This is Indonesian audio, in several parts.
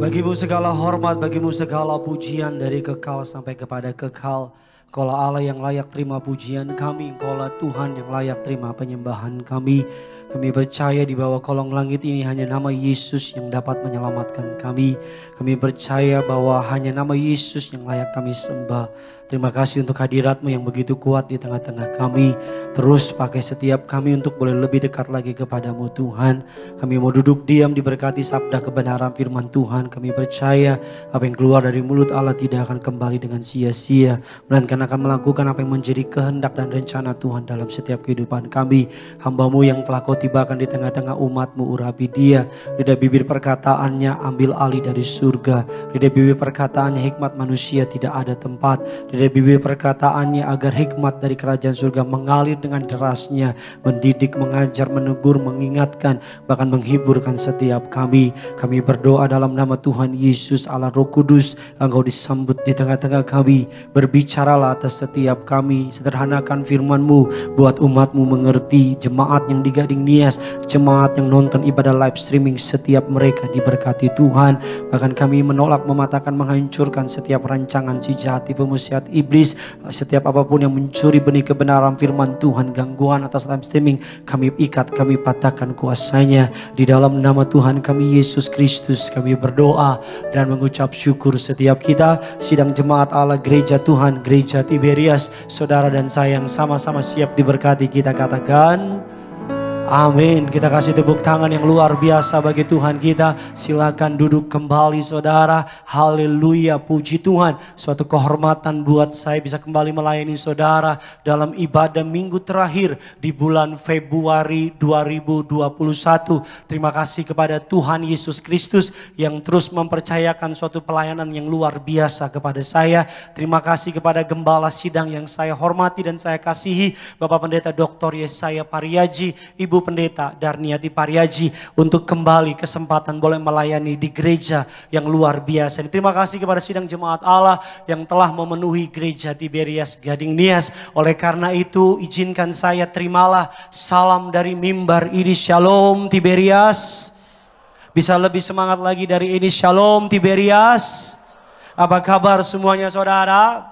Bagimu segala hormat, bagimu segala pujian dari kekal sampai kepada kekal. Engkaulah Allah yang layak terima pujian kami, Engkaulah Tuhan yang layak terima penyembahan kami. Kami percaya di bawah kolong langit ini hanya nama Yesus yang dapat menyelamatkan kami. Kami percaya bahwa hanya nama Yesus yang layak kami sembah. Terima kasih untuk hadirat-Mu yang begitu kuat di tengah-tengah kami. Terus pakai setiap kami untuk boleh lebih dekat lagi kepada-Mu Tuhan. Kami mau duduk diam diberkati sabda kebenaran firman Tuhan. Kami percaya apa yang keluar dari mulut Allah tidak akan kembali dengan sia-sia. Melainkan akan melakukan apa yang menjadi kehendak dan rencana Tuhan dalam setiap kehidupan kami. Hamba-Mu yang telah Kau tibakan di tengah-tengah umat-Mu, urapi dia. Lidah bibir perkataannya ambil alih dari surga. Lidah bibir perkataannya hikmat manusia tidak ada tempat. Lidah bibir perkataannya agar hikmat dari kerajaan surga mengalir dengan derasnya. Mendidik, mengajar, menegur, mengingatkan, bahkan menghiburkan setiap kami. Kami berdoa dalam nama Tuhan Yesus Allah Roh Kudus. Engkau disambut di tengah-tengah kami. Berbicaralah atas setiap kami. Sederhanakan firman-Mu buat umat-Mu mengerti. Jemaat yang di Gading Nias, jemaat yang nonton ibadah live streaming, setiap mereka diberkati Tuhan. Bahkan kami menolak, mematahkan, menghancurkan setiap rancangan si jahat, tipu musyiat iblis. Setiap apapun yang mencuri benih kebenaran firman Tuhan, gangguan atas live streaming, kami ikat, kami patahkan kuasanya. Di dalam nama Tuhan kami Yesus Kristus kami berdoa dan mengucap syukur. Setiap kita sidang jemaat Allah gereja Tuhan, gereja Tiberias, saudara dan saya yang sama-sama siap diberkati, kita katakan amin. Kita kasih tepuk tangan yang luar biasa bagi Tuhan kita. Silakan duduk kembali saudara. Haleluya, puji Tuhan. Suatu kehormatan buat saya bisa kembali melayani saudara dalam ibadah minggu terakhir di bulan Februari 2021. Terima kasih kepada Tuhan Yesus Kristus yang terus mempercayakan suatu pelayanan yang luar biasa kepada saya. Terima kasih kepada gembala sidang yang saya hormati dan saya kasihi, Bapak Pendeta Dr. Yesaya Pariaji, Ibu Pendeta Darniati Pariaji, untuk kembali kesempatan boleh melayani di gereja yang luar biasa. Terima kasih kepada sidang jemaat Allah yang telah memenuhi gereja Tiberias Gading Nias. Oleh karena itu izinkan saya terimalah salam dari mimbar ini. Shalom Tiberias. Bisa lebih semangat lagi dari ini. Shalom Tiberias. Apa kabar semuanya saudara?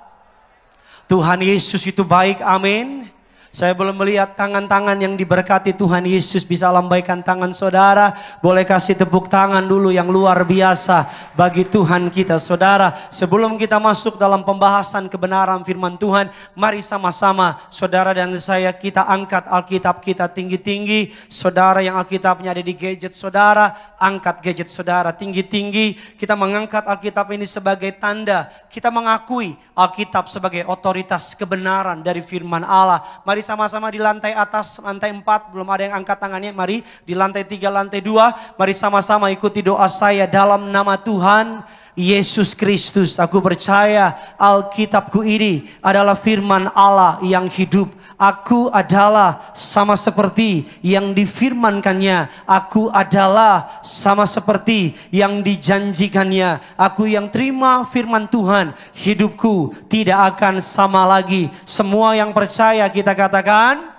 Tuhan Yesus itu baik, amin. Saya belum melihat tangan-tangan yang diberkati Tuhan Yesus. Bisa lambaikan tangan saudara. Boleh kasih tepuk tangan dulu yang luar biasa bagi Tuhan kita saudara. Sebelum kita masuk dalam pembahasan kebenaran firman Tuhan, mari sama-sama saudara dan saya kita angkat Alkitab kita tinggi-tinggi. Saudara yang Alkitabnya ada di gadget saudara, angkat gadget saudara tinggi-tinggi. Kita mengangkat Alkitab ini sebagai tanda kita mengakui Alkitab sebagai otoritas kebenaran dari firman Allah. Mari sama-sama di lantai atas, lantai 4, belum ada yang angkat tangannya. Mari di lantai 3, lantai 2, mari sama-sama ikuti doa saya dalam nama Tuhan Yesus Kristus. Aku percaya Alkitabku ini adalah firman Allah yang hidup. Aku adalah sama seperti yang difirmankannya. Aku adalah sama seperti yang dijanjikannya. Aku yang terima firman Tuhan, hidupku tidak akan sama lagi. Semua yang percaya kita katakan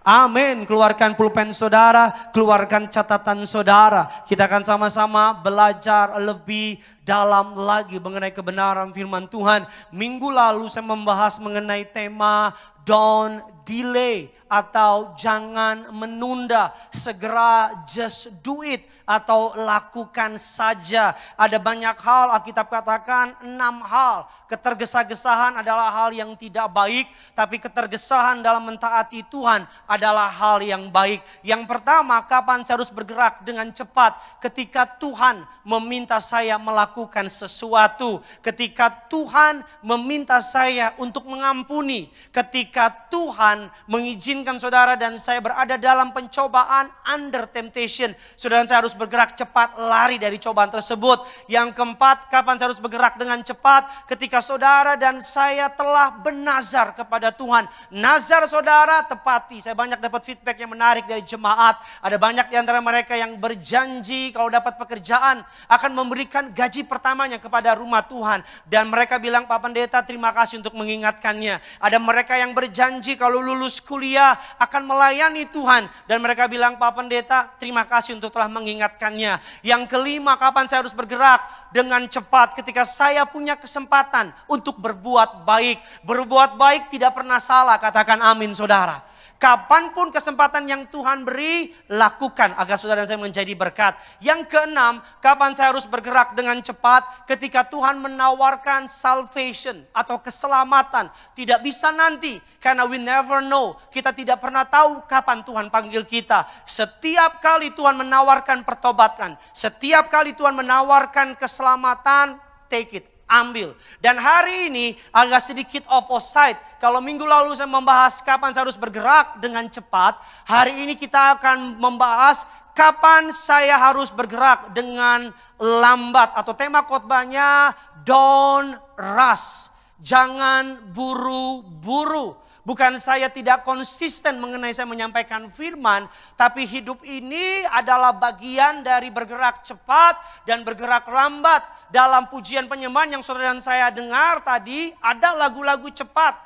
amin. Keluarkan pulpen saudara, keluarkan catatan saudara. Kita akan sama-sama belajar lebih dalam lagi mengenai kebenaran firman Tuhan. Minggu lalu saya membahas mengenai tema don't delay atau jangan menunda. Segera, just do it atau lakukan saja. Ada banyak hal, Alkitab katakan 6 hal. Ketergesa-gesahan adalah hal yang tidak baik, tapi ketergesahan dalam mentaati Tuhan adalah hal yang baik. Yang pertama, kapan saya harus bergerak dengan cepat? Ketika Tuhan meminta saya melakukan sesuatu. Ketika Tuhan meminta saya untuk mengampuni. Ketika Tuhan mengizinkan saudara dan saya berada dalam pencobaan, under temptation. Saudara dan saya harus bergerak cepat, lari dari cobaan tersebut. Yang keempat, kapan saya harus bergerak dengan cepat? Ketika saudara dan saya telah bernazar kepada Tuhan. Nazar saudara tepati. Saya banyak dapat feedback yang menarik dari jemaat. Ada banyak di antara mereka yang berjanji kalau dapat pekerjaan akan memberikan gaji pertamanya kepada rumah Tuhan. Dan mereka bilang, Pak Pendeta terima kasih untuk mengingatkannya. Ada mereka yang berjanji kalau lulus kuliah akan melayani Tuhan. Dan mereka bilang, Pak Pendeta, terima kasih untuk telah mengingatkannya. Yang kelima, kapan saya harus bergerak dengan cepat ketika saya punya kesempatan untuk berbuat baik. Berbuat baik tidak pernah salah, katakan amin saudara. Kapanpun kesempatan yang Tuhan beri, lakukan agar saudara dan saya menjadi berkat. Yang keenam, kapan saya harus bergerak dengan cepat? Ketika Tuhan menawarkan salvation atau keselamatan. Tidak bisa nanti, karena we never know. Kita tidak pernah tahu kapan Tuhan panggil kita. Setiap kali Tuhan menawarkan pertobatan, setiap kali Tuhan menawarkan keselamatan, take it. Ambil. Dan hari ini agak sedikit offside. Kalau minggu lalu saya membahas kapan saya harus bergerak dengan cepat. Hari ini kita akan membahas kapan saya harus bergerak dengan lambat. Atau tema khotbahnya don't rush. Jangan buru-buru. Bukan saya tidak konsisten mengenai saya menyampaikan firman. Tapi hidup ini adalah bagian dari bergerak cepat dan bergerak lambat. Dalam pujian penyembahan yang saudara dan saya dengar tadi, ada lagu-lagu cepat.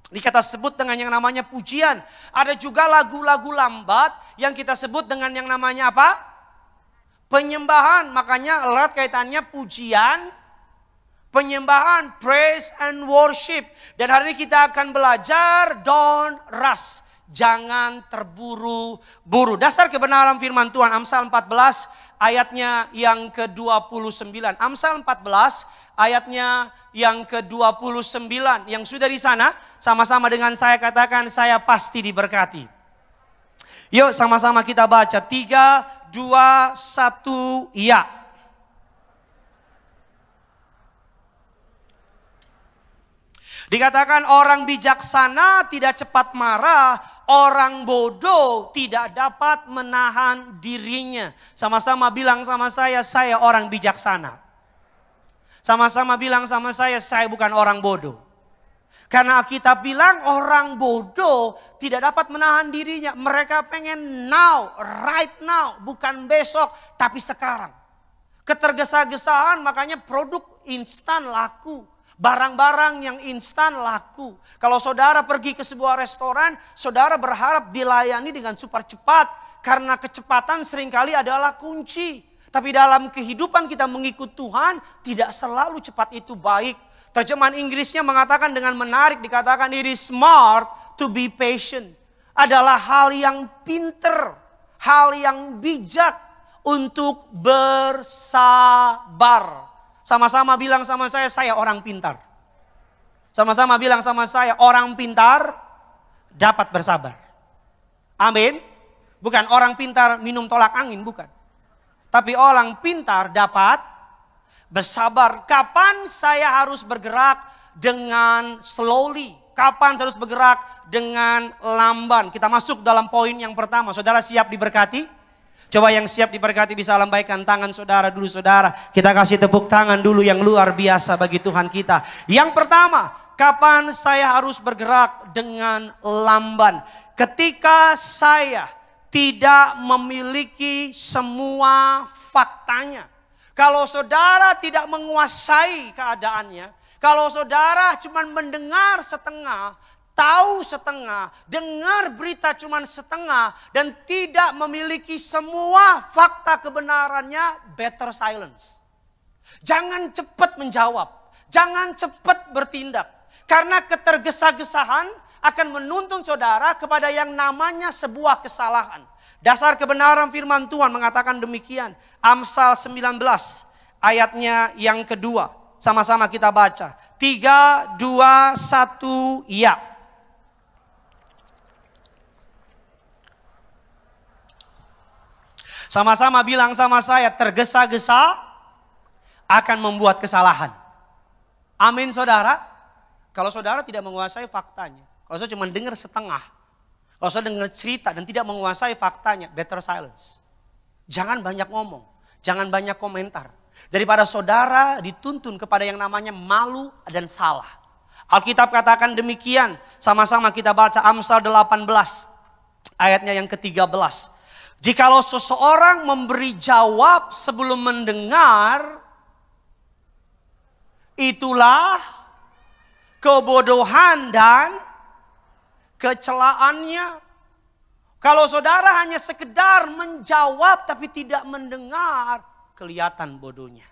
Kita sebut dengan yang namanya pujian. Ada juga lagu-lagu lambat yang kita sebut dengan yang namanya apa? Penyembahan. Makanya erat kaitannya pujian, penyembahan, praise and worship. Dan hari ini kita akan belajar don't rush. Jangan terburu-buru. Dasar kebenaran firman Tuhan Amsal 14 ayatnya yang ke-29. Amsal 14 ayatnya yang ke-29. Yang sudah di sana sama-sama dengan saya katakan saya pasti diberkati. Yuk sama-sama kita baca 3, 2, 1 ya. Dikatakan orang bijaksana tidak cepat marah, orang bodoh tidak dapat menahan dirinya. Sama-sama bilang sama saya orang bijaksana. Sama-sama bilang sama saya bukan orang bodoh. Karena Alkitab bilang orang bodoh tidak dapat menahan dirinya. Mereka pengen now, right now, bukan besok, tapi sekarang. Ketergesa-gesaan makanya produk instan laku. Barang-barang yang instan laku. Kalau saudara pergi ke sebuah restoran, saudara berharap dilayani dengan super cepat. Karena kecepatan seringkali adalah kunci. Tapi dalam kehidupan kita mengikut Tuhan, tidak selalu cepat itu baik. Terjemahan Inggrisnya mengatakan dengan menarik, dikatakan it is smart to be patient. Adalah hal yang pinter, hal yang bijak untuk bersabar. Sama-sama bilang sama saya orang pintar. Sama-sama bilang sama saya, orang pintar dapat bersabar. Amin. Bukan orang pintar minum tolak angin, bukan. Tapi orang pintar dapat bersabar. Kapan saya harus bergerak dengan slowly? Kapan saya harus bergerak dengan lamban? Kita masuk dalam poin yang pertama. Saudara siap diberkati? Coba yang siap diberkati bisa lambaikan tangan saudara dulu saudara. Kita kasih tepuk tangan dulu yang luar biasa bagi Tuhan kita. Yang pertama, kapan saya harus bergerak dengan lamban? Ketika saya tidak memiliki semua faktanya. Kalau saudara tidak menguasai keadaannya. Kalau saudara cuma mendengar setengah, tahu setengah, dengar berita cuma setengah, dan tidak memiliki semua fakta kebenarannya, better silence. Jangan cepat menjawab, jangan cepat bertindak. Karena ketergesa-gesahan akan menuntun saudara kepada yang namanya sebuah kesalahan. Dasar kebenaran firman Tuhan mengatakan demikian. Amsal 19 ayatnya yang kedua. Sama-sama kita baca. 3, 2, 1, ya. Sama-sama bilang sama saya, tergesa-gesa akan membuat kesalahan. Amin saudara. Kalau saudara tidak menguasai faktanya. Kalau saya cuma dengar setengah. Kalau saya dengar cerita dan tidak menguasai faktanya, better silence. Jangan banyak ngomong. Jangan banyak komentar. Daripada saudara dituntun kepada yang namanya malu dan salah. Alkitab katakan demikian. Sama-sama kita baca Amsal 18 ayatnya yang ke-13. Jikalau seseorang memberi jawab sebelum mendengar, itulah kebodohan dan kecelaannya. Kalau saudara hanya sekedar menjawab tapi tidak mendengar, kelihatan bodohnya.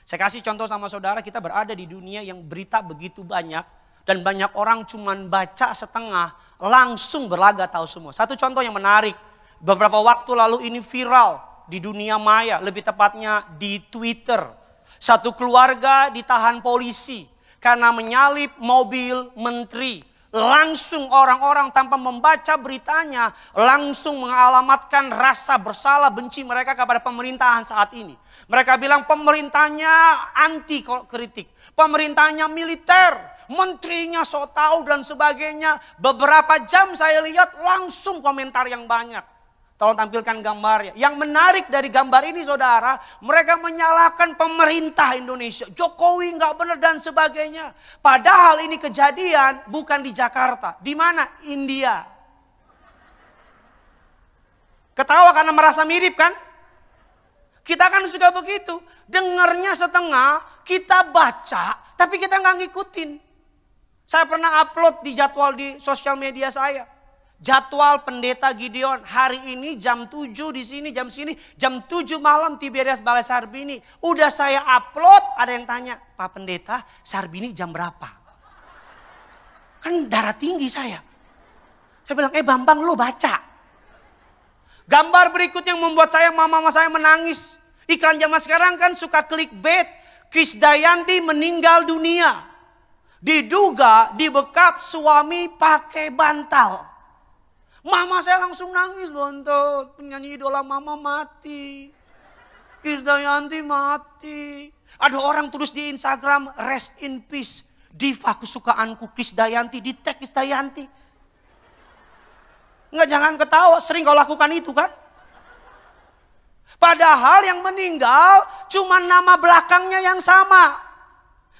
Saya kasih contoh sama saudara, kita berada di dunia yang berita begitu banyak. Dan banyak orang cuman baca setengah, langsung berlagak tahu semua. Satu contoh yang menarik, beberapa waktu lalu ini viral di dunia maya, lebih tepatnya di Twitter. Satu keluarga ditahan polisi karena menyalip mobil menteri. Langsung orang-orang tanpa membaca beritanya, langsung mengalamatkan rasa bersalah benci mereka kepada pemerintahan saat ini. Mereka bilang pemerintahnya anti kritik, pemerintahnya militer. Menterinya so tahu dan sebagainya. Beberapa jam saya lihat langsung komentar yang banyak. Tolong tampilkan gambarnya. Yang menarik dari gambar ini saudara, mereka menyalahkan pemerintah Indonesia. Jokowi nggak benar dan sebagainya. Padahal ini kejadian bukan di Jakarta. Di mana? India. Ketawa karena merasa mirip kan? Kita kan suka begitu. Dengarnya setengah, kita baca, tapi kita nggak ngikutin. Saya pernah upload di jadwal di sosial media saya. Jadwal Pendeta Gideon hari ini jam 7 di sini, jam 7 malam Tiberias Balai Sarbini. Udah saya upload, ada yang tanya, Pak Pendeta Sarbini jam berapa? Kan darah tinggi saya. Saya bilang, Bambang lu baca. Gambar berikut yang membuat mama saya menangis. Iklan zaman sekarang kan suka clickbait. Krisdayanti meninggal dunia. Diduga dibekap suami pakai bantal. Mama saya langsung nangis, bontot. Penyanyi idola mama mati. Krisdayanti mati. Ada orang tulis di Instagram, rest in peace. Diva kesukaanku Krisdayanti, di tag Krisdayanti. Enggak, jangan ketawa, sering kau lakukan itu kan. Padahal yang meninggal cuma nama belakangnya yang sama.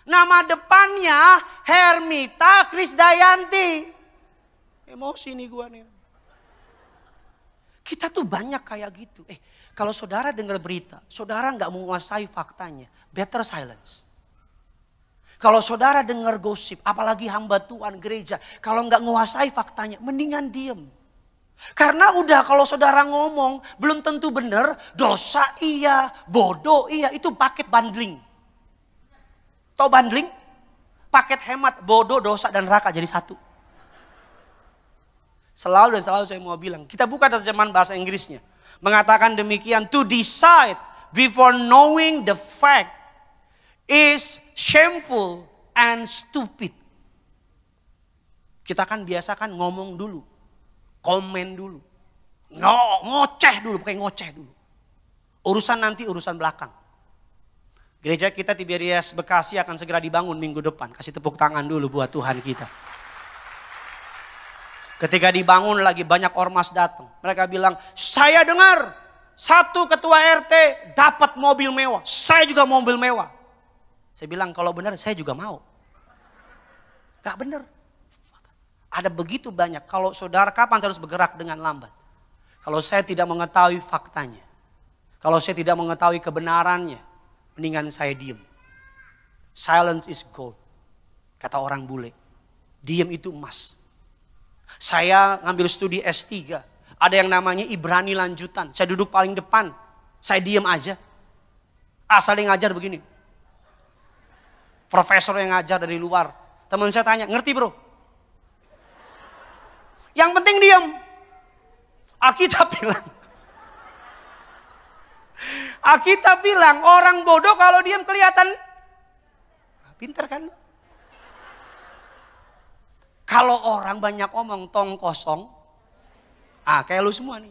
Nama depannya Hermita Krisdayanti. Emosi nih gua nih. Kita tuh banyak kayak gitu. Kalau saudara dengar berita, saudara nggak menguasai faktanya, better silence. Kalau saudara dengar gosip, apalagi hamba Tuhan gereja, kalau nggak menguasai faktanya, mendingan diem. Karena udah kalau saudara ngomong belum tentu benar, dosa iya, bodoh iya, itu paket bundling. Tahu bundling? Paket hemat, bodoh, dosa, dan neraka jadi satu. Selalu saya mau bilang, kita buka terjemahan bahasa Inggrisnya. Mengatakan demikian, to decide before knowing the fact is shameful and stupid. Kita kan biasa kan ngomong dulu, komen dulu, ngoceh dulu, bukan ngoceh dulu. Urusan nanti, urusan belakang. Gereja kita Tiberias Bekasi akan segera dibangun minggu depan. Kasih tepuk tangan dulu buat Tuhan kita. Ketika dibangun lagi banyak ormas datang. Mereka bilang, saya dengar satu ketua RT dapat mobil mewah. Saya juga mobil mewah. Saya bilang kalau benar saya juga mau. Gak benar. Ada begitu banyak. Kalau saudara kapan saya harus bergerak dengan lambat? Kalau saya tidak mengetahui faktanya. Kalau saya tidak mengetahui kebenarannya. Mendingan saya diem. Silence is gold. Kata orang bule. Diem itu emas. Saya ngambil studi S3. Ada yang namanya Ibrani lanjutan. Saya duduk paling depan. Saya diem aja. Asal yang ngajar begini. Profesor yang ngajar dari luar. Teman saya tanya, ngerti bro? Yang penting diem. Alkitab bilang. Alkitab bilang orang bodoh kalau diam kelihatan pintar kan? Kalau orang banyak omong tong kosong, kayak lu semua nih.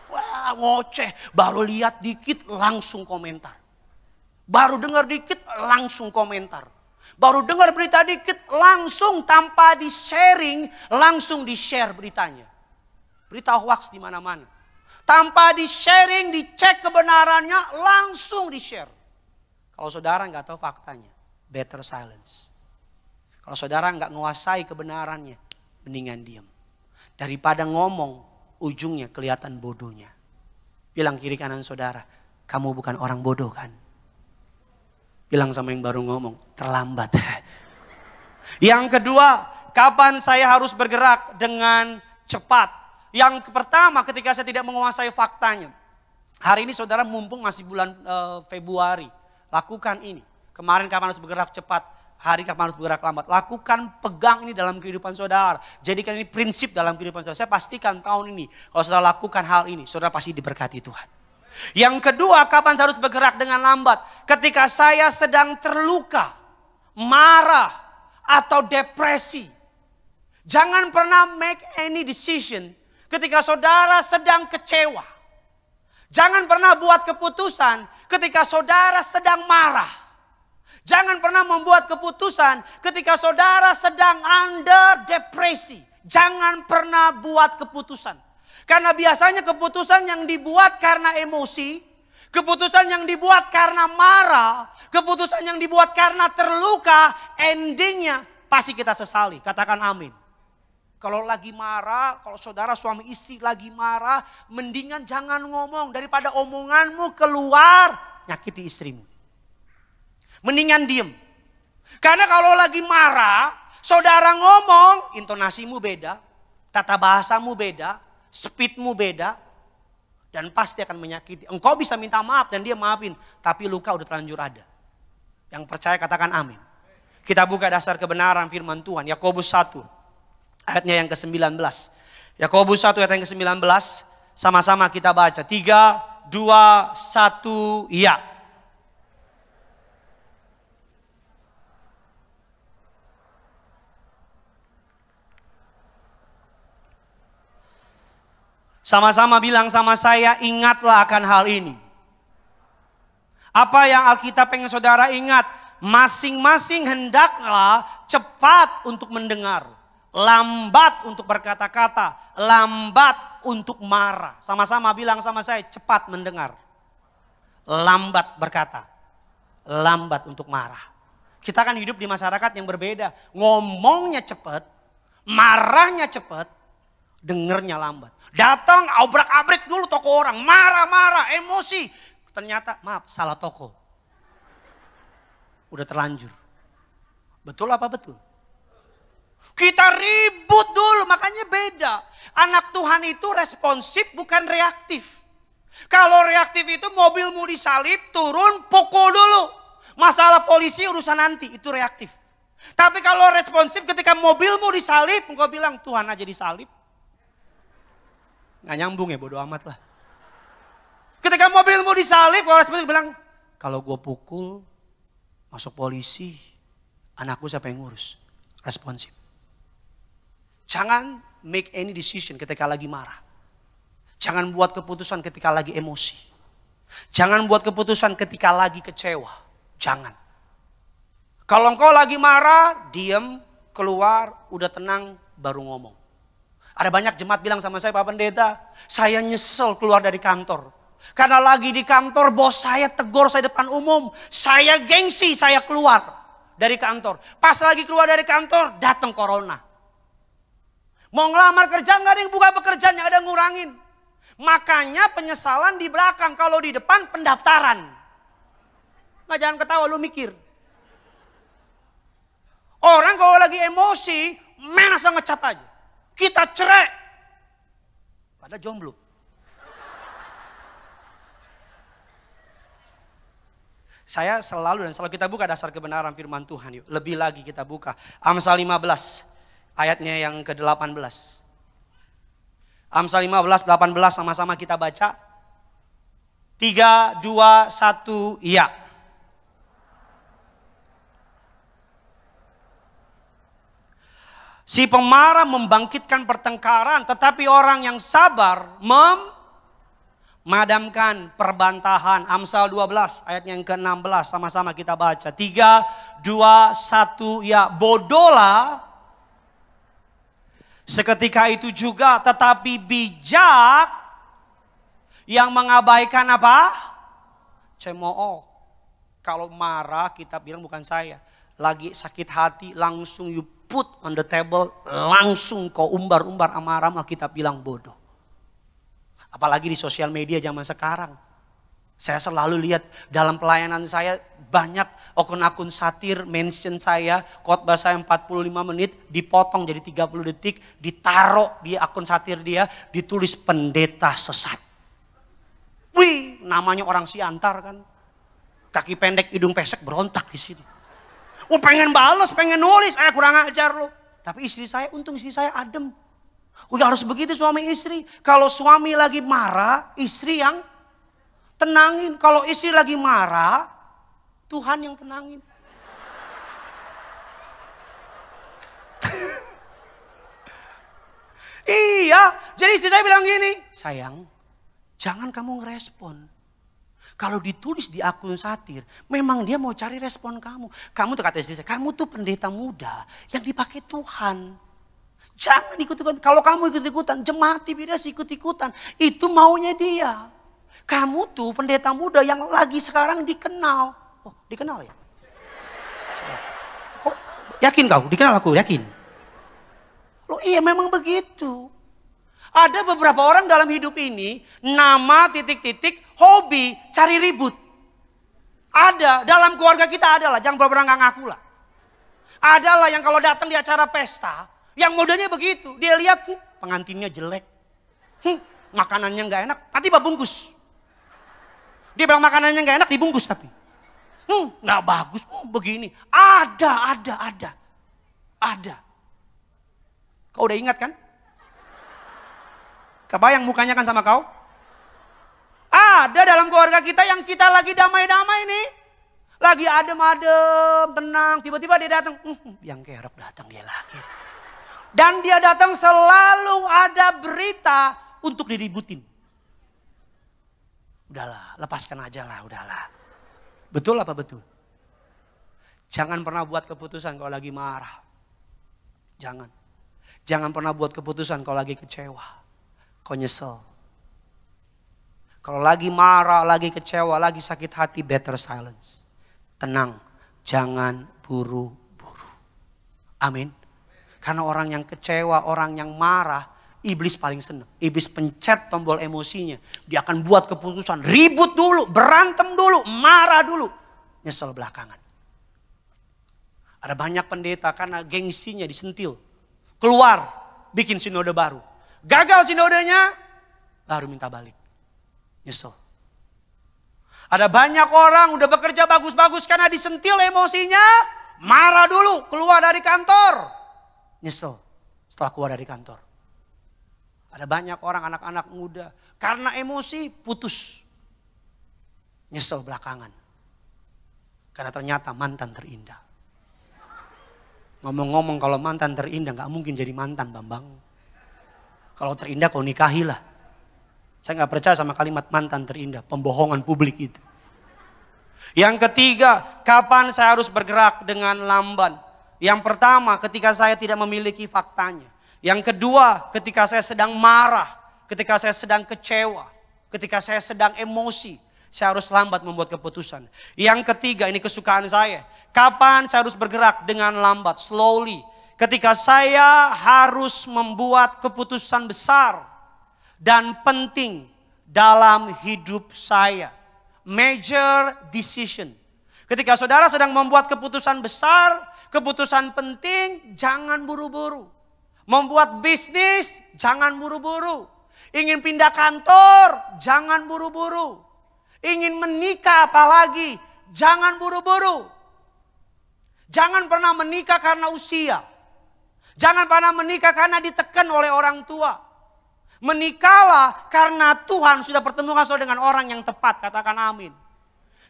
Wah ngoceh, baru lihat dikit langsung komentar. Baru dengar dikit langsung komentar. Baru dengar berita dikit langsung tanpa di-sharing, langsung di-share beritanya. Berita hoax di mana-mana. Tanpa di-sharing, dicek kebenarannya, langsung di-share. Kalau saudara nggak tahu faktanya, better silence. Kalau saudara nggak menguasai kebenarannya, mendingan diam. Daripada ngomong, ujungnya kelihatan bodohnya. Bilang kiri kanan saudara, kamu bukan orang bodoh kan? Bilang sama yang baru ngomong, terlambat. Yang kedua, kapan saya harus bergerak dengan cepat? Yang pertama, ketika saya tidak menguasai faktanya. Hari ini saudara mumpung masih bulan Februari, lakukan ini. Kemarin kapan harus bergerak cepat, hari kapan harus bergerak lambat. Lakukan, pegang ini dalam kehidupan saudara. Jadikan ini prinsip dalam kehidupan saudara. Saya pastikan tahun ini, kalau saudara lakukan hal ini, saudara pasti diberkati Tuhan. Yang kedua, kapan saya harus bergerak dengan lambat? Ketika saya sedang terluka, marah, atau depresi. Jangan pernah make any decision ketika saudara sedang kecewa. Jangan pernah buat keputusan ketika saudara sedang marah. Jangan pernah membuat keputusan ketika saudara sedang under depresi. Jangan pernah buat keputusan. Karena biasanya keputusan yang dibuat karena emosi, keputusan yang dibuat karena marah, keputusan yang dibuat karena terluka, endingnya pasti kita sesali. Katakan amin. Kalau lagi marah, kalau saudara suami istri lagi marah, mendingan jangan ngomong daripada omonganmu keluar nyakiti istrimu. Mendingan diem. Karena kalau lagi marah, saudara ngomong, intonasimu beda, tata bahasamu beda, speedmu beda, dan pasti akan menyakiti. Engkau bisa minta maaf dan dia maafin, tapi luka udah terlanjur ada. Yang percaya katakan amin. Kita buka dasar kebenaran firman Tuhan, Yakobus 1, ayatnya yang ke-19. Yakobus 1 ayat yang ke-19, sama-sama kita baca. 3, 2, 1, ya. Sama-sama bilang sama saya, ingatlah akan hal ini. Apa yang Alkitab pengen saudara ingat? Masing-masing hendaklah cepat untuk mendengar. Lambat untuk berkata-kata. Lambat untuk marah. Sama-sama bilang sama saya, cepat mendengar. Lambat berkata. Lambat untuk marah. Kita kan hidup di masyarakat yang berbeda. Ngomongnya cepat, marahnya cepat, dengernya lambat. Datang obrak-abrik dulu toko orang, marah-marah, emosi. Ternyata maaf, salah toko. Udah terlanjur. Betul apa betul? Kita ribut dulu, makanya beda. Anak Tuhan itu responsif bukan reaktif. Kalau reaktif itu mobilmu disalib, turun, pukul dulu. Masalah polisi urusan nanti, itu reaktif. Tapi kalau responsif ketika mobilmu disalib, engkau bilang Tuhan aja disalib. Nggak nyambung ya, bodo amat lah. Ketika mobilmu disalib, kalau responsif bilang, kalau gue pukul, masuk polisi, anakku siapa yang ngurus? Responsif. Jangan make any decision ketika lagi marah. Jangan buat keputusan ketika lagi emosi. Jangan buat keputusan ketika lagi kecewa. Jangan. Kalau engkau lagi marah, diam, keluar, udah tenang, baru ngomong. Ada banyak jemaat bilang sama saya, Pak Pendeta, saya nyesel keluar dari kantor. Karena lagi di kantor, bos saya tegur saya depan umum. Saya gengsi, saya keluar dari kantor. Pas lagi keluar dari kantor, datang corona. Mau ngelamar kerja, nggak ada yang buka pekerjaan, nggak ada yang ngurangin. Makanya penyesalan di belakang, kalau di depan pendaftaran. Nggak, jangan ketawa, lu mikir. Orang kalau lagi emosi, langsung ngecap aja. Kita cerai. Padahal jomblo. Saya selalu dan selalu kita buka dasar kebenaran firman Tuhan. Yuk. Lebih lagi kita buka. Amsal 15 ayatnya yang ke-18. Amsal 15, 18 sama-sama kita baca. 3, 2, 1, iya. Si pemarah membangkitkan pertengkaran, tetapi orang yang sabar memadamkan perbantahan. Amsal 12 ayat yang ke-16 sama-sama kita baca. 3, 2, 1, ya. Bodohlah seketika itu juga, tetapi bijak yang mengabaikan apa? Cemooh. Kalau marah kita bilang bukan saya. Lagi sakit hati langsung you put on the table, langsung kau umbar-umbar amarah, Alkitab bilang bodoh. Apalagi di sosial media zaman sekarang. Saya selalu lihat dalam pelayanan saya banyak akun-akun satir mention saya, khotbah saya 45 menit dipotong jadi 30 detik, ditaruh di akun satir dia, ditulis pendeta sesat. Wih, namanya orang Siantar kan. Kaki pendek, hidung pesek berontak di sini. Oh, pengen bales, pengen nulis, kurang ajar lo. Tapi untung istri saya adem. Oh, harus begitu suami istri. Kalau suami lagi marah, istri yang tenangin. Kalau istri lagi marah, Tuhan yang tenangin. Iya, jadi istri saya bilang gini, sayang, jangan kamu ngerespon. Kalau ditulis di akun satir, memang dia mau cari respon kamu. Kamu tuh kata istri saya, kamu tuh pendeta muda yang dipakai Tuhan. Jangan ikut-ikutan. Kalau kamu ikut-ikutan, jemaat TBS ikut-ikutan. Itu maunya dia. Kamu tuh pendeta muda yang lagi sekarang dikenal. Oh, dikenal ya? Kok yakin kau? Dikenal aku, yakin? Loh iya memang begitu. Ada beberapa orang dalam hidup ini, nama titik-titik, hobi, cari ribut. Ada, dalam keluarga kita adalah, jangan pernah nggak ngaku lah. Adalah yang kalau datang di acara pesta, yang modanya begitu. Dia lihat, pengantinnya jelek. Makanannya nggak enak, tiba bungkus. Dia bilang makanannya nggak enak, dibungkus tapi. Nggak bagus, begini. Ada. Kau udah ingat kan? Kebayang mukanya kan sama kau? Ada dalam keluarga kita yang kita lagi damai-damai nih. Lagi adem-adem, tenang. Tiba-tiba dia datang. Yang kerap datang dia lagi. Dan dia datang selalu ada berita untuk diributin. Udahlah, lepaskan aja lah, udahlah. Betul apa betul? Jangan pernah buat keputusan kalau lagi marah. Jangan pernah buat keputusan kalau lagi kecewa. Kau nyesel. Kalau lagi marah, lagi kecewa, lagi sakit hati, better silence. Tenang, jangan buru-buru. Amin. Karena orang yang kecewa, orang yang marah, iblis paling senang. Iblis pencet tombol emosinya. Dia akan buat keputusan, ribut dulu, berantem dulu, marah dulu. Nyesel belakangan. Ada banyak pendeta karena gengsinya disentil. Keluar, bikin sinode baru. Gagal sinodenya, baru minta balik. Nyesel. Ada banyak orang udah bekerja bagus-bagus karena disentil emosinya. Marah dulu, keluar dari kantor. Nyesel setelah keluar dari kantor. Ada banyak orang anak-anak muda karena emosi putus. Nyesel belakangan. Karena ternyata mantan terindah. Ngomong-ngomong kalau mantan terindah gak mungkin jadi mantan Bambang. Kalau terindah kau nikahilah. Saya gak percaya sama kalimat mantan terindah. Pembohongan publik itu. Yang ketiga, kapan saya harus bergerak dengan lamban? Yang pertama, ketika saya tidak memiliki faktanya. Yang kedua, ketika saya sedang marah. Ketika saya sedang kecewa. Ketika saya sedang emosi. Saya harus lambat membuat keputusan. Yang ketiga, ini kesukaan saya. Kapan saya harus bergerak dengan lambat? Slowly. Ketika saya harus membuat keputusan besar dan penting dalam hidup saya. Major decision. Ketika saudara sedang membuat keputusan besar, keputusan penting, jangan buru-buru. Membuat bisnis, jangan buru-buru. Ingin pindah kantor, jangan buru-buru. Ingin menikah apalagi, jangan buru-buru. Jangan pernah menikah karena usia. Jangan pernah menikah karena ditekan oleh orang tua. Menikahlah karena Tuhan sudah pertemukan saudara dengan orang yang tepat. Katakan amin.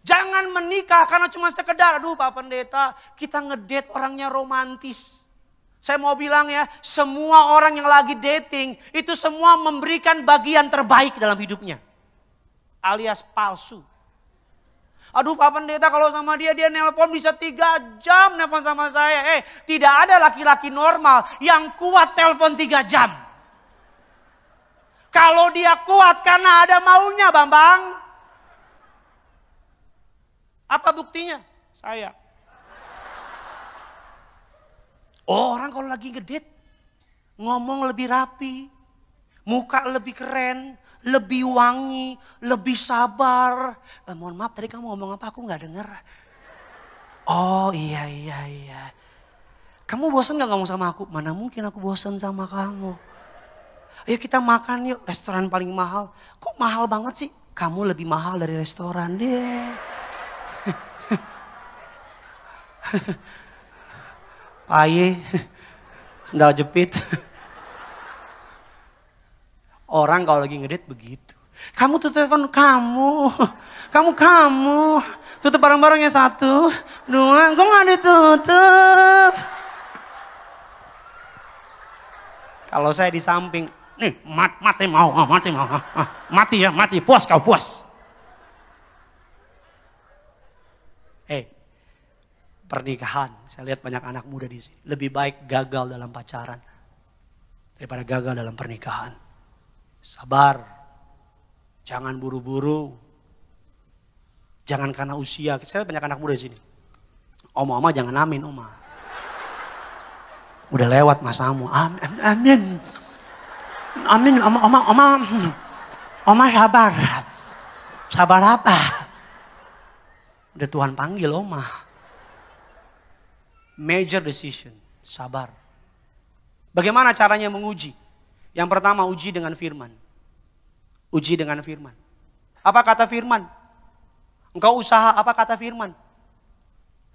Jangan menikah karena cuma sekedar, aduh Pak Pendeta, kita ngedate orangnya romantis. Saya mau bilang ya, semua orang yang lagi dating, itu semua memberikan bagian terbaik dalam hidupnya. Alias palsu. Aduh Pak Pendeta kalau sama dia nelpon bisa 3 jam nelpon sama saya. Tidak ada laki-laki normal yang kuat telepon 3 jam. Kalau dia kuat karena ada maunya Bambang. Apa buktinya? Saya. Orang kalau lagi ngedate ngomong lebih rapi. Muka lebih keren, lebih wangi, lebih sabar. Mohon maaf tadi kamu ngomong apa aku gak denger. Oh iya. Kamu bosan gak ngomong sama aku? Mana mungkin aku bosan sama kamu. Ayo kita makan yuk, restoran paling mahal. Kok mahal banget sih? Kamu lebih mahal dari restoran deh. Paye, sendal jepit. Orang kalau lagi ngedate begitu. Kamu tuh telepon kamu. Tutup bareng-bareng ya 1, 2, kok gak ditutup. Kalau saya di samping, nih mati, puas kau puas. Pernikahan, saya lihat banyak anak muda di sini. Lebih baik gagal dalam pacaran daripada gagal dalam pernikahan. Sabar, jangan buru-buru, jangan karena usia. Saya banyak anak muda di sini. Oma jangan amin oma. Udah lewat masamu. Amin. Oma sabar. Sabar apa? Udah Tuhan panggil oma. Major decision, sabar. Bagaimana caranya menguji? Yang pertama uji dengan firman. Uji dengan firman. Apa kata firman? Engkau usaha apa kata firman?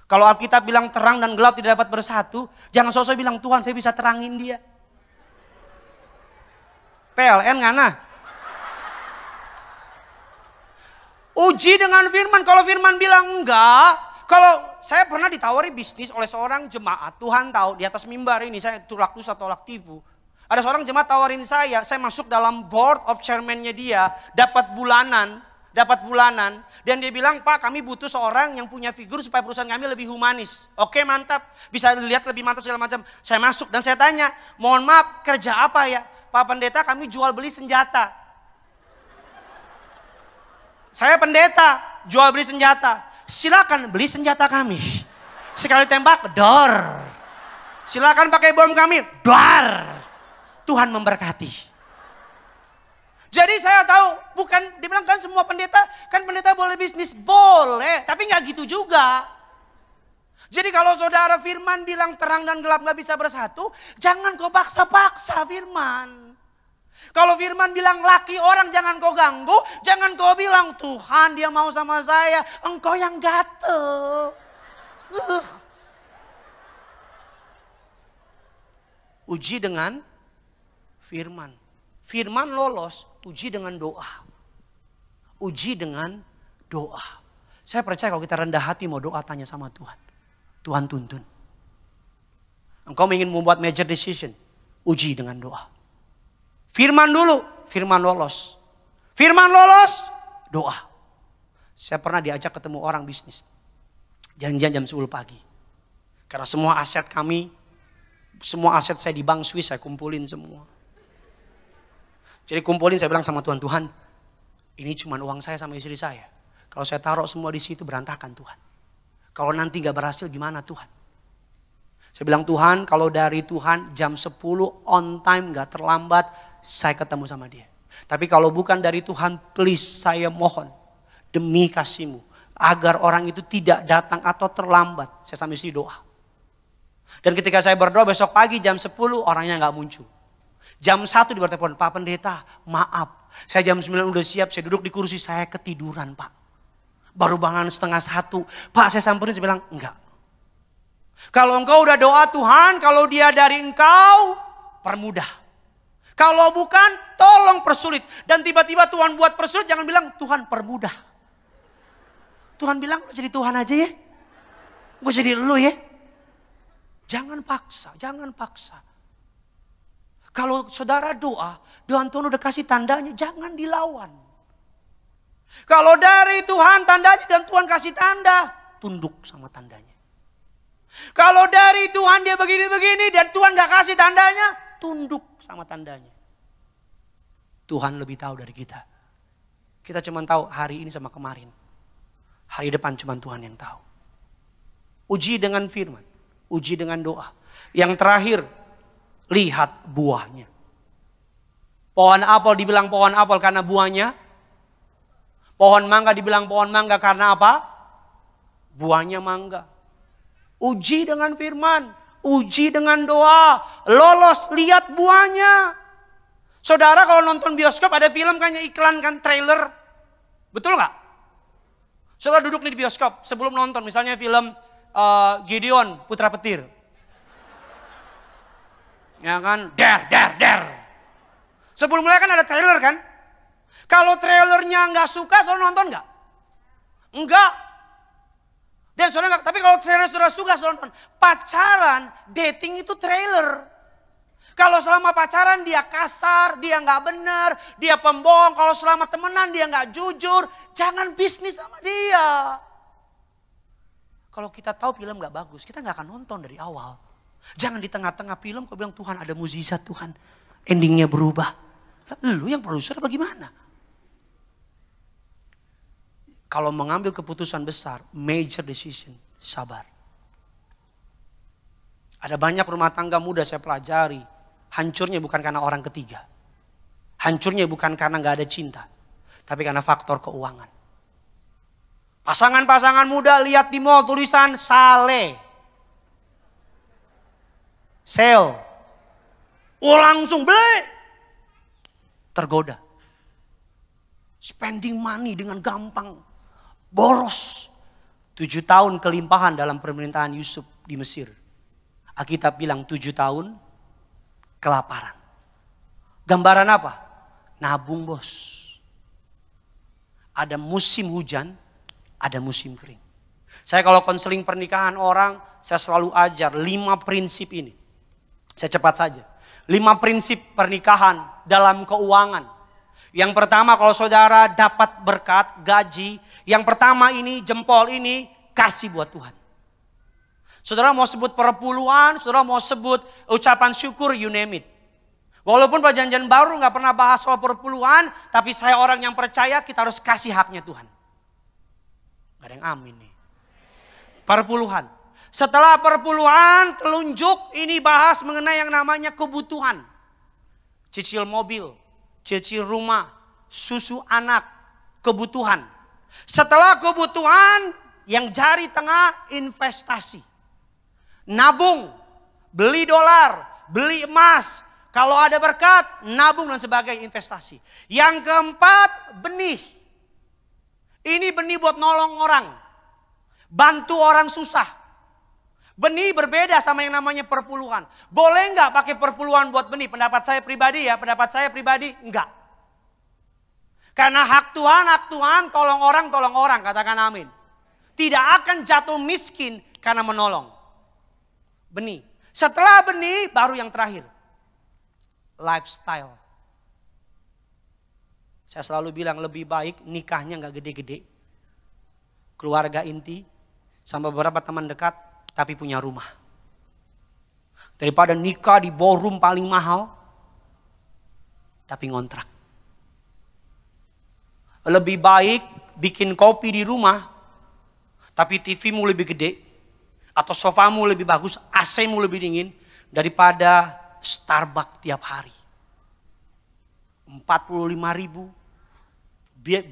Kalau Alkitab bilang terang dan gelap tidak dapat bersatu, jangan sosok bilang Tuhan saya bisa terangin dia. PLN ngana. Uji dengan firman, kalau firman bilang enggak. Kalau saya pernah ditawari bisnis oleh seorang jemaat, Tuhan tahu di atas mimbar ini saya tolak dusta tolak tipu. Ada seorang jemaat tawarin saya masuk dalam board of chairman-nya dia, dapat bulanan, dan dia bilang, Pak kami butuh seorang yang punya figur supaya perusahaan kami lebih humanis. Oke mantap, bisa dilihat lebih mantap segala macam. Saya masuk dan saya tanya, mohon maaf kerja apa ya? Pak pendeta kami jual beli senjata. Saya pendeta, jual beli senjata. Silakan beli senjata kami. Sekali tembak, dor. Silakan pakai bom kami, dor. Tuhan memberkati. Jadi saya tahu, bukan dibilang kan semua pendeta, kan pendeta boleh bisnis, boleh, tapi nggak gitu juga. Jadi kalau saudara firman bilang terang dan gelap nggak bisa bersatu, jangan kau paksa-paksa firman. Kalau firman bilang laki orang jangan kau ganggu, jangan kau bilang Tuhan dia mau sama saya, engkau yang gatel. Uji dengan firman. Firman lolos, uji dengan doa. Uji dengan doa. Saya percaya kalau kita rendah hati mau doa tanya sama Tuhan. Tuhan tuntun. Engkau ingin membuat major decision, uji dengan doa. Firman dulu, firman lolos. Firman lolos, doa. Saya pernah diajak ketemu orang bisnis. Janjian jam 10 pagi. Karena semua aset kami, semua aset saya di bank Swiss saya kumpulin semua. Jadi kumpulin saya bilang sama Tuhan, Tuhan ini cuma uang saya sama istri saya. Kalau saya taruh semua di situ berantakan Tuhan. Kalau nanti gak berhasil gimana Tuhan? Saya bilang Tuhan kalau dari Tuhan jam 10 on time gak terlambat saya ketemu sama dia. Tapi kalau bukan dari Tuhan please saya mohon demi kasih-Mu. Agar orang itu tidak datang atau terlambat. Saya sama istri doa. Dan ketika saya berdoa besok pagi jam 10 orangnya gak muncul. Jam 1 di telepon, Pak Pendeta maaf. Saya jam 9 udah siap, saya duduk di kursi, saya ketiduran Pak. Baru bangun setengah 1. Pak saya samperin, saya bilang enggak. Kalau engkau udah doa Tuhan, kalau dia dari engkau, permudah. Kalau bukan, tolong persulit. Dan tiba-tiba Tuhan buat persulit, jangan bilang Tuhan permudah. Tuhan bilang, jadi Tuhan aja ya. Gue jadi elu ya. Jangan paksa, jangan paksa. Kalau saudara doa, Tuhan udah kasih tandanya, jangan dilawan. Kalau dari Tuhan tandanya dan Tuhan kasih tanda, tunduk sama tandanya. Kalau dari Tuhan dia begini-begini dan Tuhan gak kasih tandanya, tunduk sama tandanya. Tuhan lebih tahu dari kita. Kita cuma tahu hari ini sama kemarin. Hari depan cuma Tuhan yang tahu. Uji dengan firman, uji dengan doa. Yang terakhir, lihat buahnya. Pohon apel dibilang pohon apel karena buahnya. Pohon mangga dibilang pohon mangga karena apa? Buahnya mangga. Uji dengan firman, uji dengan doa, lolos lihat buahnya. Saudara kalau nonton bioskop ada film kayaknya iklan kan, trailer. Betul nggak? Saudara duduk nih di bioskop sebelum nonton misalnya film Gideon Putra Petir. Ya kan, der. Sebelum mulai kan ada trailer kan? Kalau trailernya nggak suka, saudara nonton nggak? Enggak. Dan saudara nggak. Tapi kalau trailer saudara suka, saudara nonton. Pacaran, dating itu trailer. Kalau selama pacaran dia kasar, dia nggak benar, dia pembohong. Kalau selama temenan dia nggak jujur, jangan bisnis sama dia. Kalau kita tahu film nggak bagus, kita nggak akan nonton dari awal. Jangan di tengah-tengah film kau bilang Tuhan ada mukjizat Tuhan, endingnya berubah. Lu yang produser bagaimana? Kalau mengambil keputusan besar, major decision, sabar. Ada banyak rumah tangga muda saya pelajari, hancurnya bukan karena orang ketiga. Hancurnya bukan karena gak ada cinta, tapi karena faktor keuangan. Pasangan-pasangan muda lihat di mall tulisan sale, sale, langsung beli, tergoda. Spending money dengan gampang, boros. 7 tahun kelimpahan dalam pemerintahan Yusuf di Mesir. Alkitab bilang 7 tahun kelaparan. Gambaran apa? Nabung bos. Ada musim hujan, ada musim kering. Saya kalau konseling pernikahan orang, saya selalu ajar 5 prinsip ini. Saya cepat saja. 5 prinsip pernikahan dalam keuangan. Yang pertama kalau saudara dapat berkat, gaji. Yang pertama ini, jempol ini, kasih buat Tuhan. Saudara mau sebut perpuluhan, saudara mau sebut ucapan syukur, you name it. Walaupun perjanjian baru gak pernah bahas soal perpuluhan, tapi saya orang yang percaya kita harus kasih haknya Tuhan. Gak ada yang amin nih. Perpuluhan. Setelah perpuluhan, telunjuk ini bahas mengenai yang namanya kebutuhan. Cicil mobil, cicil rumah, susu anak, kebutuhan. Setelah kebutuhan, yang jari tengah investasi. Nabung, beli dolar, beli emas. Kalau ada berkat, nabung dan sebagainya investasi. Yang keempat, benih. Ini benih buat nolong orang. Bantu orang susah. Benih berbeda sama yang namanya perpuluhan. Boleh nggak pakai perpuluhan buat benih? Pendapat saya pribadi ya, enggak. Karena hak Tuhan, tolong orang, katakan amin. Tidak akan jatuh miskin karena menolong. Benih. Setelah benih, baru yang terakhir. Lifestyle. Saya selalu bilang lebih baik nikahnya nggak gede-gede. Keluarga inti, sama beberapa teman dekat, tapi punya rumah. Daripada nikah di ballroom paling mahal, tapi ngontrak. Lebih baik bikin kopi di rumah, tapi TV-mu lebih gede, atau sofamu lebih bagus, AC-mu lebih dingin, daripada Starbucks tiap hari. 45.000,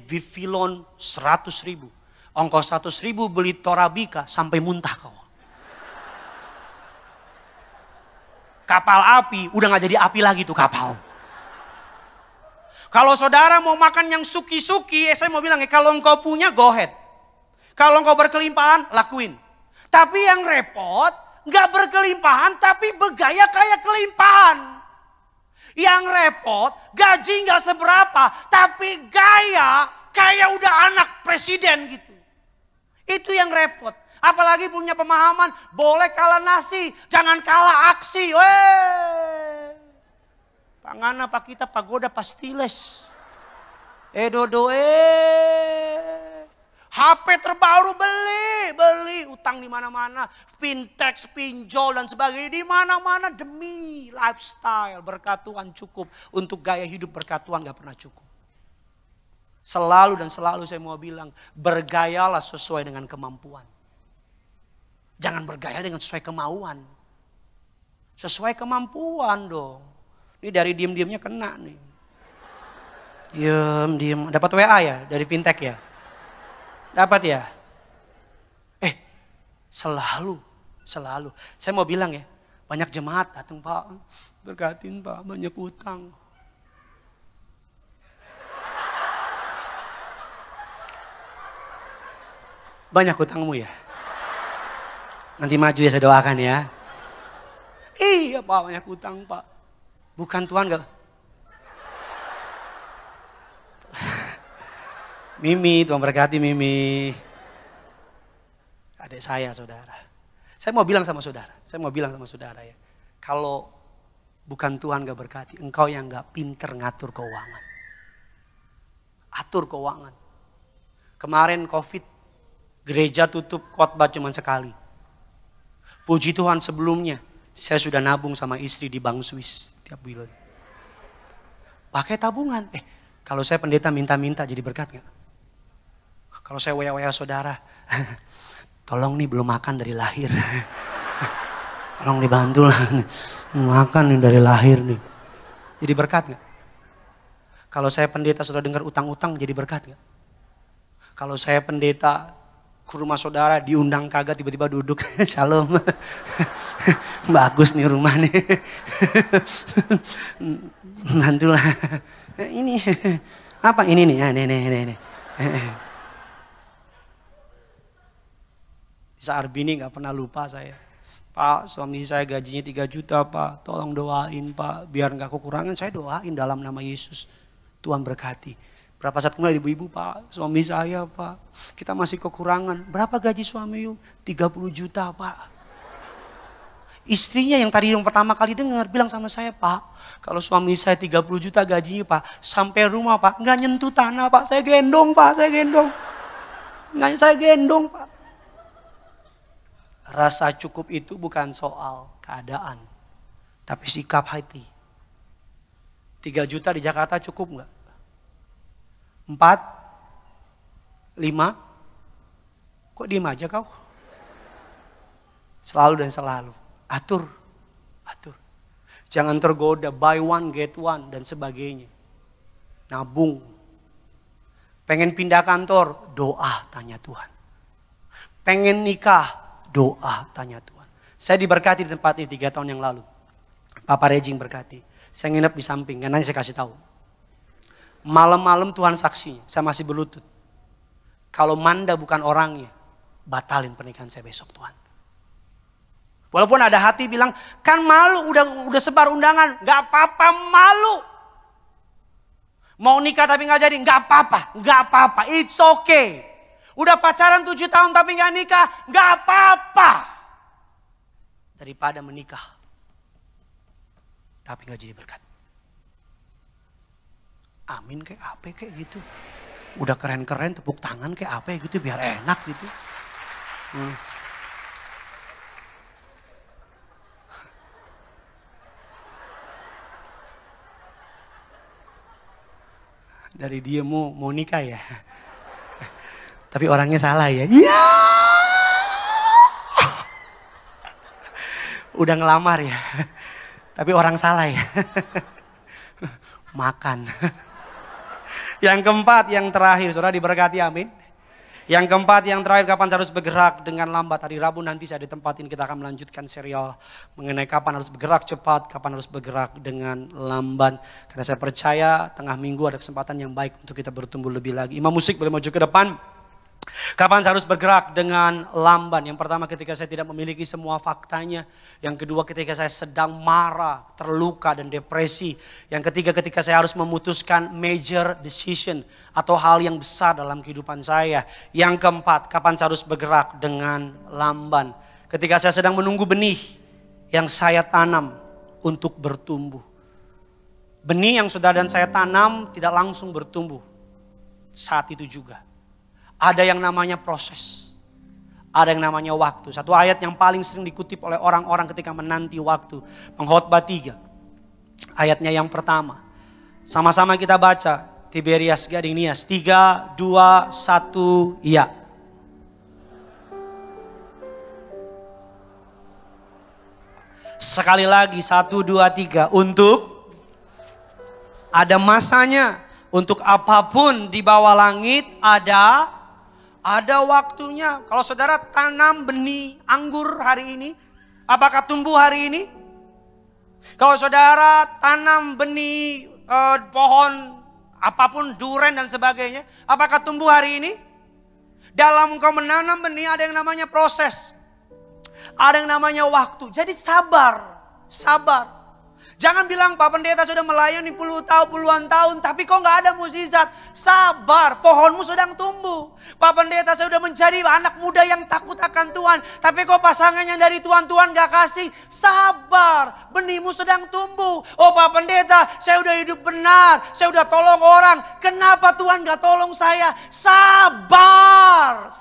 Vivillon 100.000. Ongkos 100.000 beli Torabika sampai muntah kau. Kapal api, udah gak jadi api lagi tuh kapal. Kalau saudara mau makan yang suki-suki, saya mau bilang ya, kalau engkau punya go ahead. Kalau engkau berkelimpahan, lakuin. Tapi yang repot, gak berkelimpahan tapi bergaya kayak kelimpahan. Yang repot, gaji gak seberapa, tapi gaya kayak udah anak presiden gitu. Itu yang repot. Apalagi punya pemahaman, boleh kalah nasi, jangan kalah aksi. Weh. Pangana pak kita pagoda pastiles. HP terbaru beli, utang di mana-mana, fintech, pinjol dan sebagainya di mana-mana demi lifestyle. Berkat Tuhan cukup, untuk gaya hidup berkat Tuhan gak pernah cukup. Selalu dan selalu saya mau bilang, bergayalah sesuai dengan kemampuan. Jangan bergaya dengan sesuai kemauan. Sesuai kemampuan dong. Ini dari diem-diemnya kena nih. Diem. Dapat WA ya dari fintech ya? Dapat ya? Selalu. Saya mau bilang ya, banyak jemaat datang Pak, berkatin Pak, banyak utang. Banyak utangmu ya? Nanti maju ya saya doakan ya. Iya Pak, banyak utang Pak. Bukan Tuhan gak? Mimi, Tuhan berkati Mimi. Adik saya saudara. Saya mau bilang sama saudara ya. Kalau bukan Tuhan gak berkati, engkau yang gak pinter ngatur keuangan. Atur keuangan. Kemarin COVID, gereja tutup khotbah cuma sekali. Puji Tuhan sebelumnya, saya sudah nabung sama istri di Bank Swiss tiap bulan. Pakai tabungan. Kalau saya pendeta minta-minta jadi berkat gak? Kalau saya waya-waya saudara, tolong nih belum makan dari lahir. Tolong dibantu lah. Makan nih dari lahir nih. Jadi berkat gak? Kalau saya pendeta sudah dengar utang-utang jadi berkat gak? Kalau saya pendeta ke rumah saudara diundang kagak tiba-tiba duduk. Shalom. Bagus nih rumah nih. Bantulah. Ini apa ini nih? Nih. Saarbini gak pernah lupa saya. Pak, suami saya gajinya 3 juta Pak. Tolong doain Pak. Biar gak kekurangan, saya doain dalam nama Yesus. Tuhan berkati. Berapa saat kemudian ibu-ibu Pak, suami saya Pak. Kita masih kekurangan. Berapa gaji suami yuk? 30 juta Pak. Istrinya yang pertama kali dengar bilang sama saya, Pak. Kalau suami saya 30 juta gajinya Pak. Sampai rumah Pak, gak nyentuh tanah Pak. Saya gendong Pak, saya gendong. Saya gendong Pak. Rasa cukup itu bukan soal keadaan, tapi sikap hati. 3 juta di Jakarta cukup nggak? 4? 5? Kok diem aja kau? Selalu dan selalu. Atur. Jangan tergoda, buy one get one dan sebagainya. Nabung. Pengen pindah kantor, doa tanya Tuhan. Pengen nikah, doa tanya Tuhan. Saya diberkati di tempat ini 3 tahun yang lalu. Papa Rejing berkati. Saya nginep di samping, karena saya kasih tahu. Malam-malam Tuhan saksinya, saya masih berlutut. Kalau Manda bukan orangnya, batalin pernikahan saya besok Tuhan. Walaupun ada hati bilang, kan malu udah sebar undangan, gak apa-apa malu. Mau nikah tapi gak jadi, gak apa-apa, it's okay. Udah pacaran 7 tahun tapi gak nikah, gak apa-apa. Daripada menikah, tapi gak jadi berkat. Amin kayak apa kayak gitu. Udah keren-keren tepuk tangan kayak apa gitu biar enak gitu. Dari dia mau nikah ya. Tapi orangnya salah ya. Iya. Udah ngelamar ya. Tapi orang salah ya. Makan. Yang keempat, yang terakhir. Saudara diberkati, amin. Yang keempat, yang terakhir, kapan saya harus bergerak dengan lambat. Hari Rabu nanti saya di tempat ini kita akan melanjutkan serial mengenai kapan harus bergerak cepat, kapan harus bergerak dengan lambat. Karena saya percaya tengah minggu ada kesempatan yang baik untuk kita bertumbuh lebih lagi. Imam musik boleh maju ke depan. Kapan saya harus bergerak dengan lamban? Yang pertama ketika saya tidak memiliki semua faktanya. Yang kedua ketika saya sedang marah, terluka dan depresi. Yang ketiga ketika saya harus memutuskan major decision atau hal yang besar dalam kehidupan saya. Yang keempat, kapan saya harus bergerak dengan lamban? Ketika saya sedang menunggu benih yang saya tanam untuk bertumbuh. Benih yang saudara dan saya tanam tidak langsung bertumbuh saat itu juga. Ada yang namanya proses. Ada yang namanya waktu. Satu ayat yang paling sering dikutip oleh orang-orang ketika menanti waktu. Pengkhotbah 3. Ayatnya yang pertama. Sama-sama kita baca. Tiberias Gading Nias. 3, 2, 1, ya. Sekali lagi 1, 2, 3. Untuk ada masanya. Untuk apapun di bawah langit ada waktunya. Kalau saudara tanam benih anggur hari ini, apakah tumbuh hari ini? Kalau saudara tanam benih pohon apapun, duren dan sebagainya, apakah tumbuh hari ini? Dalam engkau menanam benih ada yang namanya proses. Ada yang namanya waktu. Jadi sabar. Jangan bilang Pak Pendeta sudah melayani puluhan tahun tapi kok gak ada mukjizat. Sabar, pohonmu sedang tumbuh. Pak Pendeta saya sudah menjadi anak muda yang takut akan Tuhan. Tapi kok pasangannya dari Tuhan gak kasih. Sabar, benihmu sedang tumbuh. Oh Pak Pendeta saya sudah hidup benar. Saya sudah tolong orang. Kenapa Tuhan gak tolong saya? Sabar.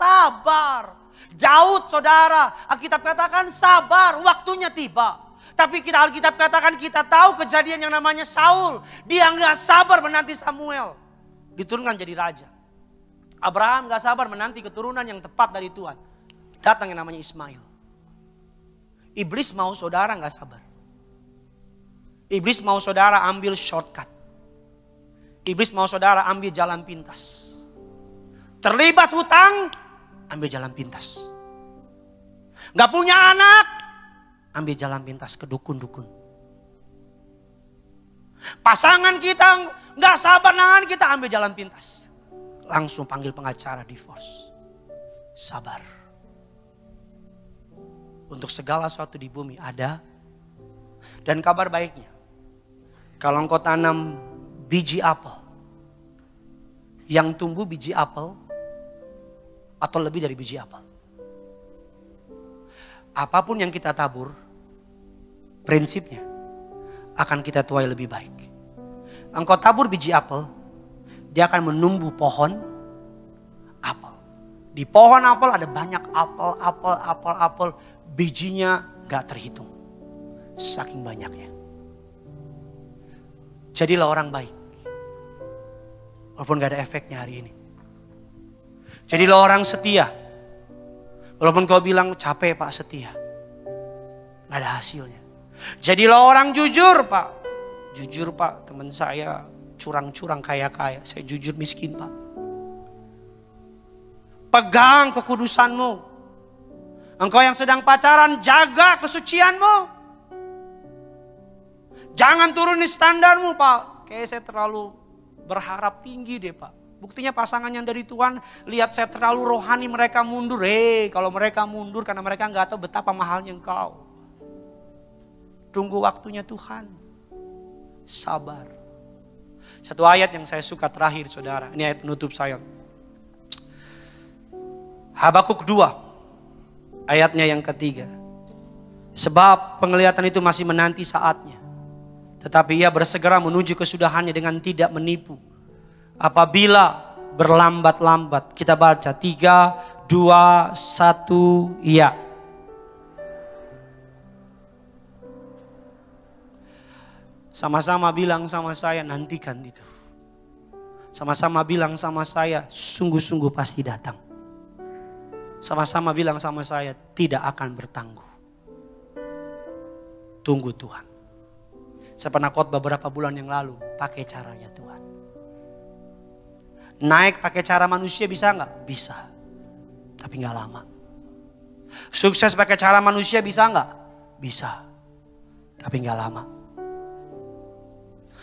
Daud saudara, Alkitab katakan sabar, waktunya tiba. Tapi Alkitab katakan kita tahu kejadian yang namanya Saul. Dia gak sabar menanti Samuel diturunkan jadi raja. Abraham gak sabar menanti keturunan yang tepat dari Tuhan. Datang yang namanya Ismail. Iblis mau saudara gak sabar. Iblis mau saudara ambil shortcut. Iblis mau saudara ambil jalan pintas. Terlibat hutang, ambil jalan pintas. Gak punya anak, ambil jalan pintas ke dukun-dukun. Pasangan kita gak sabar nangan kita, ambil jalan pintas. Langsung panggil pengacara divorce. Sabar. Untuk segala sesuatu di bumi ada. Dan kabar baiknya, kalau engkau tanam biji apel, yang tumbuh biji apel atau lebih dari biji apel. Apapun yang kita tabur, prinsipnya akan kita tuai lebih baik. Engkau tabur biji apel, dia akan menumbuh pohon apel. Di pohon apel ada banyak apel. Bijinya gak terhitung. Saking banyaknya. Jadilah orang baik. Walaupun gak ada efeknya hari ini. Jadilah orang setia. Walaupun kau bilang capek Pak setia. Gak ada hasilnya. Jadilah orang jujur Pak. Jujur Pak, teman saya curang-curang kaya-kaya. Saya jujur miskin Pak. Pegang kekudusanmu. Engkau yang sedang pacaran, jaga kesucianmu. Jangan turunin standarmu Pak. Kayaknya saya terlalu berharap tinggi deh Pak. Buktinya pasangan yang dari Tuhan, lihat saya terlalu rohani, mereka mundur. Kalau mereka mundur karena mereka gak tahu betapa mahalnya engkau. Tunggu waktunya Tuhan. Sabar. Satu ayat yang saya suka terakhir saudara. Ini ayat penutup saya. Habakuk 2. Ayatnya yang ketiga. Sebab penglihatan itu masih menanti saatnya. Tetapi ia bersegera menuju kesudahannya dengan tidak menipu. Apabila berlambat-lambat, kita baca 3, 2, 1, iya. Sama-sama bilang sama saya, nantikan itu. Sama-sama bilang sama saya, sungguh-sungguh pasti datang. Sama-sama bilang sama saya, tidak akan bertangguh. Tunggu Tuhan. Saya pernah khotbah beberapa bulan yang lalu, pakai caranya Tuhan. Naik pakai cara manusia bisa nggak? Bisa. Tapi nggak lama. Sukses pakai cara manusia bisa nggak? Bisa. Tapi nggak lama.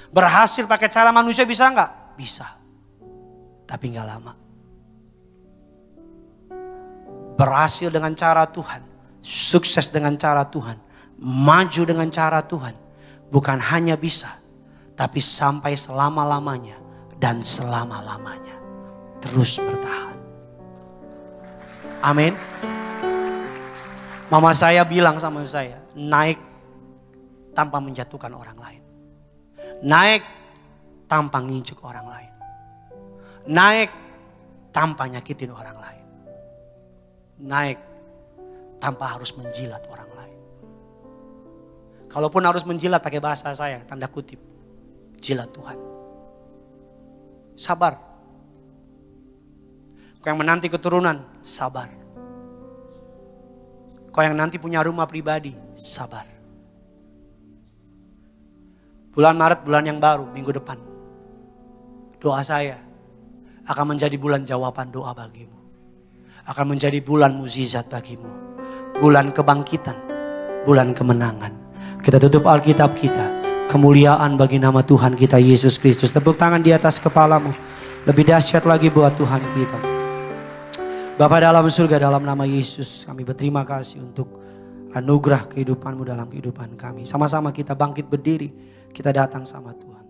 Berhasil pakai cara manusia bisa nggak? Bisa. Tapi nggak lama. Berhasil dengan cara Tuhan. Sukses dengan cara Tuhan. Maju dengan cara Tuhan. Bukan hanya bisa. Tapi sampai selama-lamanya. Dan selama-lamanya terus bertahan. Amin. Mama saya bilang sama saya, naik tanpa menjatuhkan orang lain. Naik tanpa nginjek orang lain. Naik tanpa nyakitin orang lain. Naik tanpa harus menjilat orang lain. Kalaupun harus menjilat pakai bahasa saya, tanda kutip, jilat Tuhan. Sabar. Kau yang menanti keturunan, sabar. Kau yang nanti punya rumah pribadi, sabar. Bulan Maret, bulan yang baru, minggu depan. Doa saya akan menjadi bulan jawaban doa bagimu. Akan menjadi bulan mukjizat bagimu. Bulan kebangkitan, bulan kemenangan. Kita tutup Alkitab kita. Kemuliaan bagi nama Tuhan kita Yesus Kristus. Tepuk tangan di atas kepalamu. Lebih dahsyat lagi buat Tuhan kita. Bapa dalam surga, dalam nama Yesus kami berterima kasih untuk anugerah kehidupanmu dalam kehidupan kami. Sama-sama kita bangkit berdiri. Kita datang sama Tuhan.